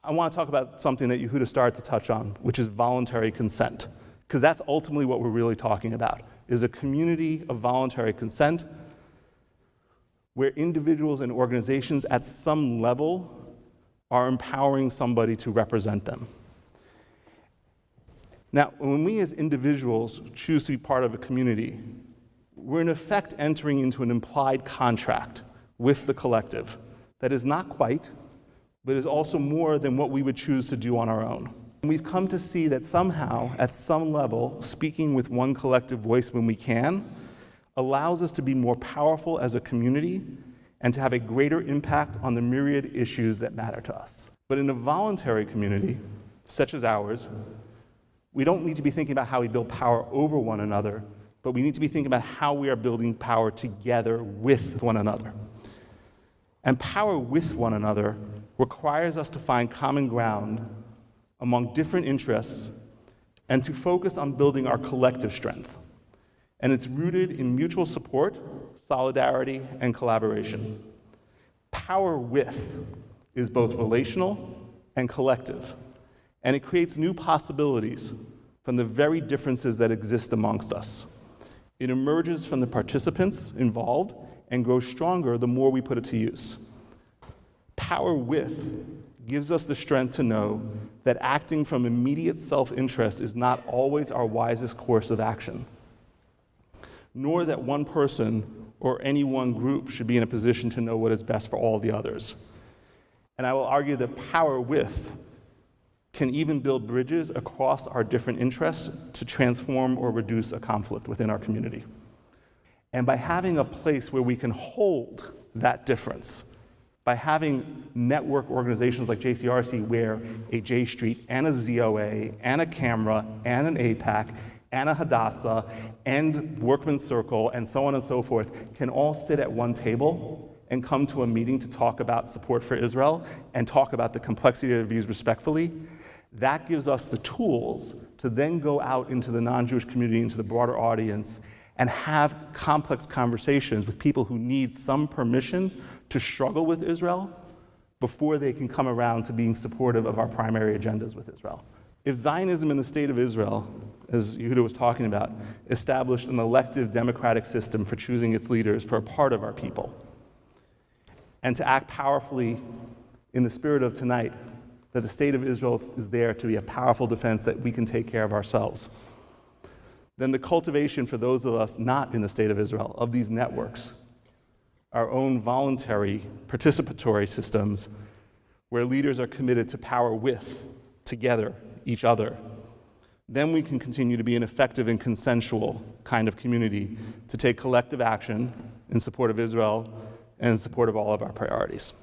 I want to talk about something that Yehuda started to touch on, which is voluntary consent, because that's ultimately what we're really talking about, is a community of voluntary consent where individuals and organizations at some level are empowering somebody to represent them. Now, when we as individuals choose to be part of a community, we're in effect entering into an implied contract with the collective that is not quite, but is also more than what we would choose to do on our own. And we've come to see that somehow, at some level, speaking with one collective voice when we can, allows us to be more powerful as a community and to have a greater impact on the myriad issues that matter to us. But in a voluntary community, such as ours, we don't need to be thinking about how we build power over one another, but we need to be thinking about how we are building power together with one another. And power with one another requires us to find common ground among different interests and to focus on building our collective strength. And it's rooted in mutual support, solidarity, and collaboration. Power with is both relational and collective, and it creates new possibilities from the very differences that exist amongst us. It emerges from the participants involved and grows stronger the more we put it to use. Power with gives us the strength to know that acting from immediate self-interest is not always our wisest course of action, nor that one person or any one group should be in a position to know what is best for all the others. And I will argue that power with can even build bridges across our different interests to transform or reduce a conflict within our community. And by having a place where we can hold that difference, by having network organizations like JCRC where a J Street and a ZOA and a Camera and an APAC and a Hadassah and Workman's Circle and so on and so forth can all sit at one table and come to a meeting to talk about support for Israel and talk about the complexity of their views respectfully, that gives us the tools to then go out into the non-Jewish community, into the broader audience, and have complex conversations with people who need some permission to struggle with Israel before they can come around to being supportive of our primary agendas with Israel. If Zionism in the state of Israel, as Yehuda was talking about, established an elective democratic system for choosing its leaders for a part of our people, and to act powerfully in the spirit of tonight, that the state of Israel is there to be a powerful defense that we can take care of ourselves, then the cultivation for those of us not in the state of Israel, of these networks, our own voluntary participatory systems where leaders are committed to power with, together, each other, then we can continue to be an effective and consensual kind of community to take collective action in support of Israel and in support of all of our priorities.